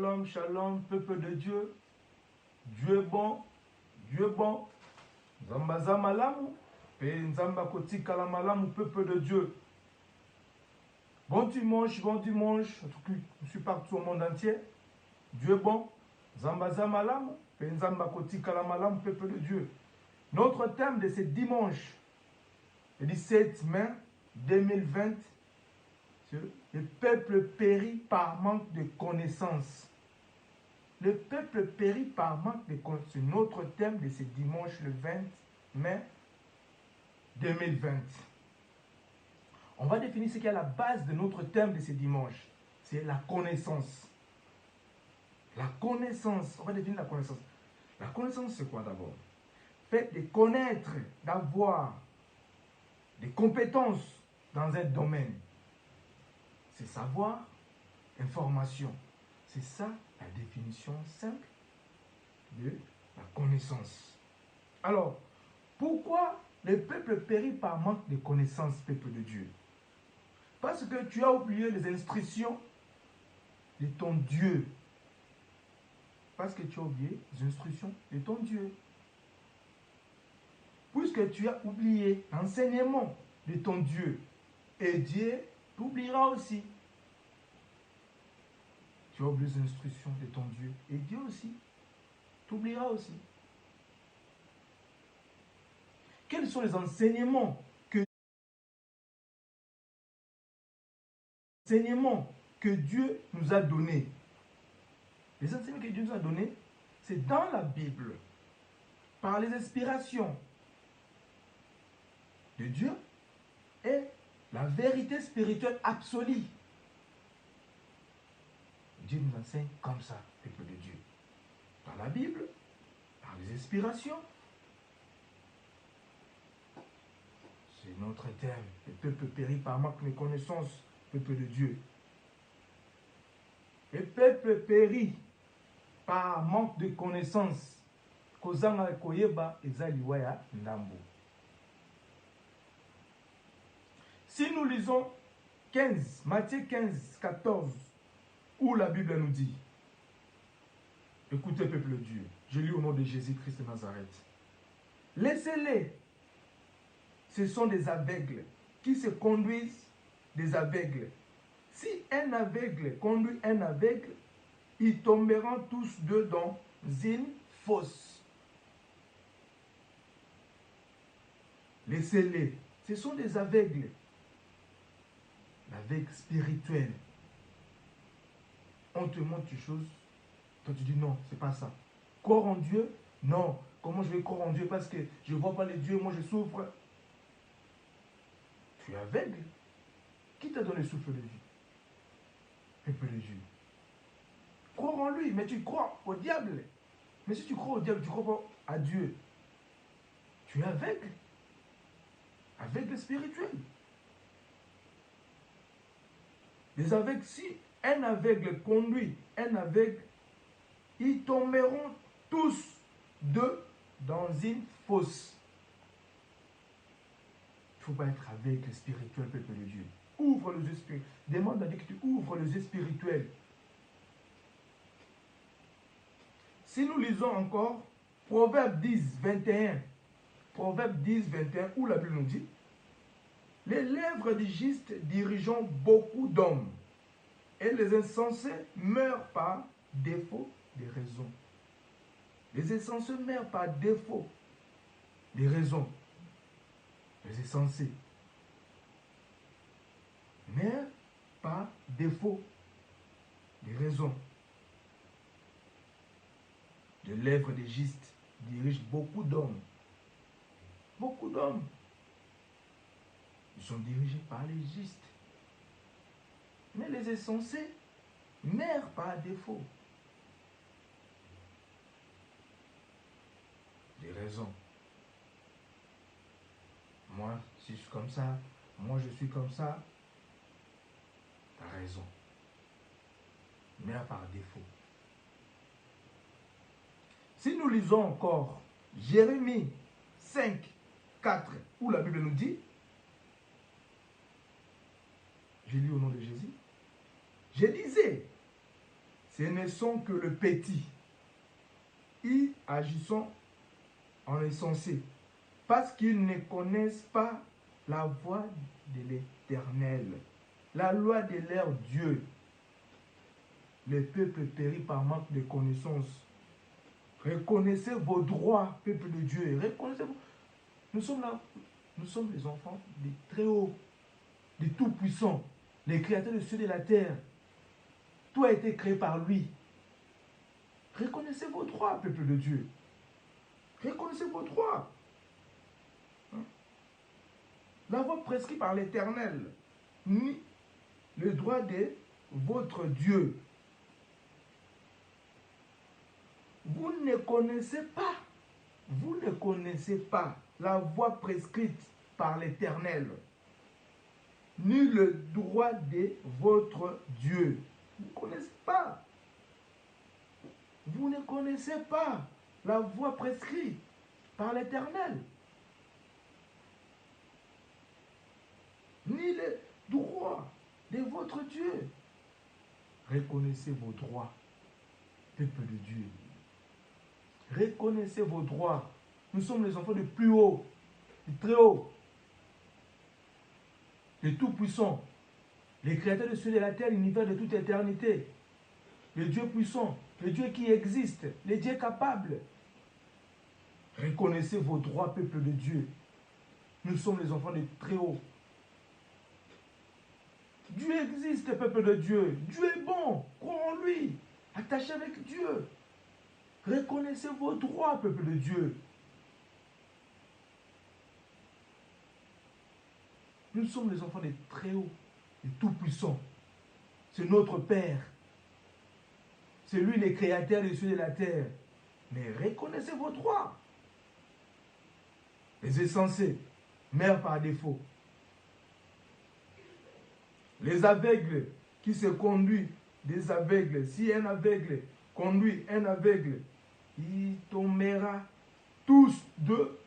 shalom, shalom, peuple de Dieu. Dieu est bon, Dieu est bon. Zambaza malamu, pe nzamba kotikala malamu, peuple de Dieu. Bon dimanche, je suis partout au monde entier. Dieu est bon. Zambaza malamu, pe nzamba kotikala malamu, peuple de Dieu. Notre thème de ce dimanche, le 17 mai 2020, c'est le peuple périt par manque de connaissances. Le peuple périt par manque de connaissances. C'est notre thème de ce dimanche, le 20 mai 2020. On va définir ce qui est à la base de notre thème de ce dimanche. C'est la connaissance. La connaissance. On va définir la connaissance. La connaissance, c'est quoi d'abord? Fait de connaître, d'avoir des compétences dans un domaine. C'est savoir, information. C'est ça la définition simple de la connaissance. Alors, pourquoi le peuple périt par manque de connaissances, peuple de Dieu? Parce que tu as oublié les instructions de ton Dieu. Parce que tu as oublié les instructions de ton Dieu. Puisque tu as oublié l'enseignement de ton Dieu, et Dieu t'oubliera aussi. Tu as oublié les instructions de ton Dieu, et Dieu aussi t'oubliera aussi. Quels sont les enseignements que Dieu nous a donnés? Les enseignements que Dieu nous a donnés, c'est dans la Bible, par les inspirations de Dieu et la vérité spirituelle absolue. Dieu nous enseigne comme ça, peuple de Dieu. Dans la Bible, par les inspirations. C'est notre thème. Le peuple périt par manque de connaissance, peuple de Dieu. Le peuple périt par manque de connaissance. Kozanga koyeba ezaliwa ya ndambo. Si nous lisons 15, Matthieu 15, 14, où la Bible nous dit, écoutez peuple de Dieu, je lis au nom de Jésus-Christ de Nazareth. Laissez-les, ce sont des aveugles qui se conduisent des aveugles. Si un aveugle conduit un aveugle, ils tomberont tous deux dans une fosse. Laissez-les, ce sont des aveugles. L'aveugle spirituel. On te montre une chose, toi tu dis non, c'est pas ça. Croire en Dieu? Non. Comment je vais croire en Dieu parce que je ne vois pas les dieux, moi je souffre. Tu es aveugle. Qui t'a donné le souffle de vie? Peuple de Dieu. Croire en lui, mais tu crois au diable. Mais si tu crois au diable, tu ne crois pas à Dieu. Tu es aveugle. Aveugle spirituel. Les aveugles, si un aveugle conduit un aveugle, ils tomberont tous deux dans une fosse. Il ne faut pas être aveugle spirituel, peuple de Dieu. Ouvre les yeux spirituels. Demande à Dieu que tu ouvres les yeux spirituels. Si nous lisons encore Proverbe 10, 21, Proverbe 10, 21, où la Bible nous dit, les lèvres du juste dirigeant beaucoup d'hommes, et les insensés meurent par défaut de raison. Les insensés meurent par défaut de raison. Les insensés meurent par défaut de raison. Les lèvres des justes dirigent beaucoup d'hommes. Beaucoup d'hommes. Ils sont dirigés par les justes. Mais les insensés meurent par défaut. Des raisons. Moi, si je suis comme ça, moi je suis comme ça. T'as raison. Meurt par défaut. Si nous lisons encore Jérémie 5, 4, où la Bible nous dit, je lis au nom de Jésus, je disais, ce ne sont que le petit. Ils agissant en insensé, parce qu'ils ne connaissent pas la voie de l'Éternel, la loi de leur Dieu. Le peuple périt par manque de connaissances. Reconnaissez vos droits, peuple de Dieu. Reconnaissez-vous. Nous sommes là, nous sommes les enfants du Très-Haut, du Tout-Puissant, les créateurs de cieux et de la terre. Tout a été créé par lui. Reconnaissez vos droits, peuple de Dieu. Reconnaissez vos droits. La voie prescrite par l'Éternel, ni le droit de votre Dieu. Vous ne connaissez pas la voie prescrite par l'Éternel, ni le droit de votre Dieu. Vous ne connaissez pas. Vous ne connaissez pas la voie prescrite par l'Éternel, ni le droit de votre Dieu. Reconnaissez vos droits, peuple de Dieu. Reconnaissez vos droits. Nous sommes les enfants du plus haut, du très haut, du tout-puissant, les créateurs de cieux et de la terre, l'univers de toute éternité, le Dieu puissant, le Dieu qui existe, le Dieu capable. Reconnaissez vos droits, peuple de Dieu. Nous sommes les enfants du très haut. Dieu existe, peuple de Dieu. Dieu est bon. Crois en lui. Attachez avec Dieu. Reconnaissez vos droits, peuple de Dieu. Nous sommes les enfants des Très-Hauts, des Tout-Puissants. C'est notre Père. C'est lui le créateur des cieux et de la terre. Mais reconnaissez vos droits. Les insensés, mère par défaut. Les aveugles qui se conduisent des aveugles. Si un aveugle conduit un aveugle, il tombera tous deux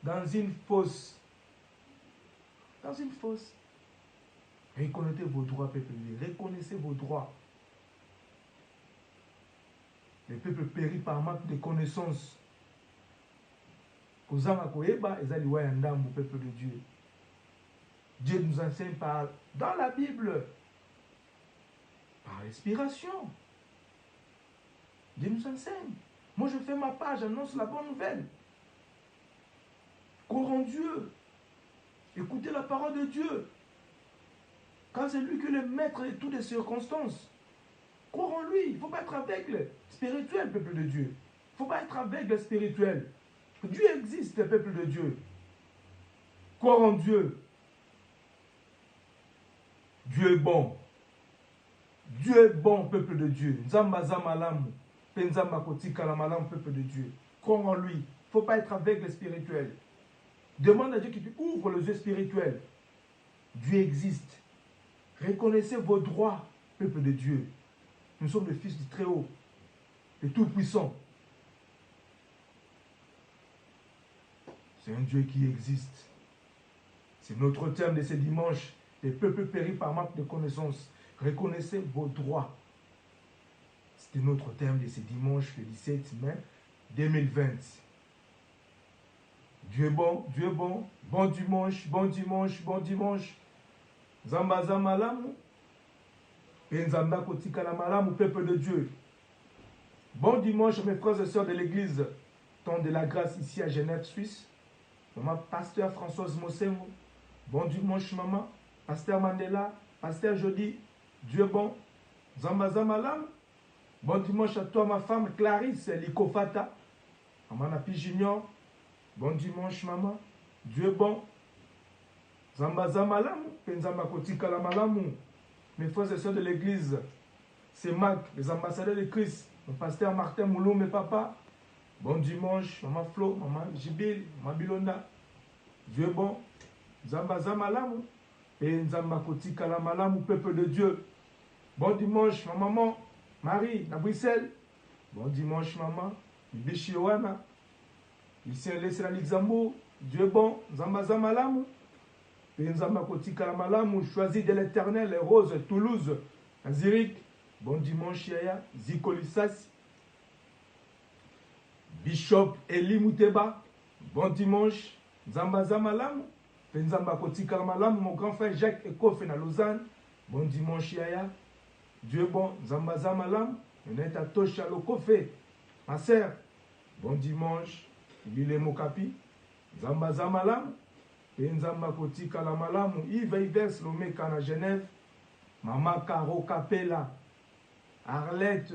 dans une fosse. Dans une fosse. Reconnaissez vos droits, peuple. Reconnaissez vos droits. Le peuple périt par manque de connaissances. Peuple de Dieu. Dieu nous enseigne dans la Bible, par l'inspiration. Dieu nous enseigne. Moi, je fais ma part, j'annonce la bonne nouvelle. Croire en Dieu. Écoutez la parole de Dieu. Quand c'est lui qui est le maître de toutes les circonstances. Croire en lui. Il ne faut pas être aveugle spirituel, peuple de Dieu. Il ne faut pas être aveugle spirituel. Dieu existe, peuple de Dieu. Croire en Dieu. Dieu est bon. Dieu est bon, peuple de Dieu. Nzamba zamalamu. Penzamba kotika la malamu, peuple de Dieu. Croire en lui. Il ne faut pas être aveugle spirituel. Demande à Dieu qu'il ouvre les yeux spirituels. Dieu existe. Reconnaissez vos droits, peuple de Dieu. Nous sommes les fils du Très-Haut, le Tout-Puissant. C'est un Dieu qui existe. C'est notre thème de ce dimanche. Les peuples péris par manque de connaissances. Reconnaissez vos droits. C'était notre thème de ce dimanche, le 17 mai 2020. Dieu est bon, Dieu est bon. Bon dimanche, bon dimanche, bon dimanche. Zamba zamalamu. Penzamba kotika la malamu, peuple de Dieu. Bon dimanche, mes frères et sœurs de l'église. Temps de la grâce ici à Genève, Suisse. Maman, pasteur Françoise Mosengo. Bon dimanche, maman. Pasteur Mandela. Pasteur Jody. Dieu est bon. Zamba zamalam. Bon dimanche à toi, ma femme Clarisse Likofata. Maman Napi Junior. Bon dimanche, maman. Dieu est bon. Zamba zamalam. Penzamba kotika la malamu. Mes frères et sœurs de l'église. C'est Mac, les ambassadeurs de Christ. Mon pasteur Martin Moulou, mes papas. Bon dimanche, maman Flo, maman Jibil, maman Bilonda. Dieu est bon. Zamba zamalamu. Et Nzamba kotika la malamu, peuple de Dieu. Bon dimanche, ma maman Marie, à Bruxelles. Bon dimanche, maman. Bichi Oana. Ici, laissez la Luxembourg. Dieu est bon. Zamba zamalamu. Et Nzamba kotika la malamu. Choisi de l'Éternel, les roses, Toulouse, à Zurich. bon dimanche yaya. Zikoli Sassi. Bishop Eli Mouteba, bon dimanche. Nzamba Zamalamu. Nzamba Kotika Malamu, mon grand frère Jacques Ekofe na Lausanne. Bon dimanche yaya. Dieu est bon. Nzamba Zamalamu. On est à Tosha Lokofe. Ma sœur. Bon dimanche. Bile Mokapi. Nzamba Zamalamu. Nzamba Kotika la Malamu. Yves Ivers Lomeka na Genève. Mama Caro Capella. Arlette.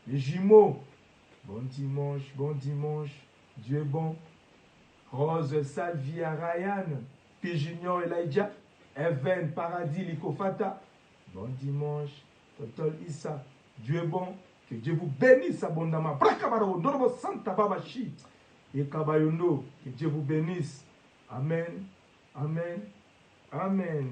Les jumeaux. Bon dimanche, bon dimanche. Dieu est bon. Rose Salvia Ryan. P. Junior Elijah. Even Paradis Likofata. Bon dimanche. Totol Issa. Dieu est bon. Que Dieu vous bénisse abondamment. Brakabaro. Norobo Santa Babashi. Et Kabayondo. Que Dieu vous bénisse. Amen. Amen. Amen.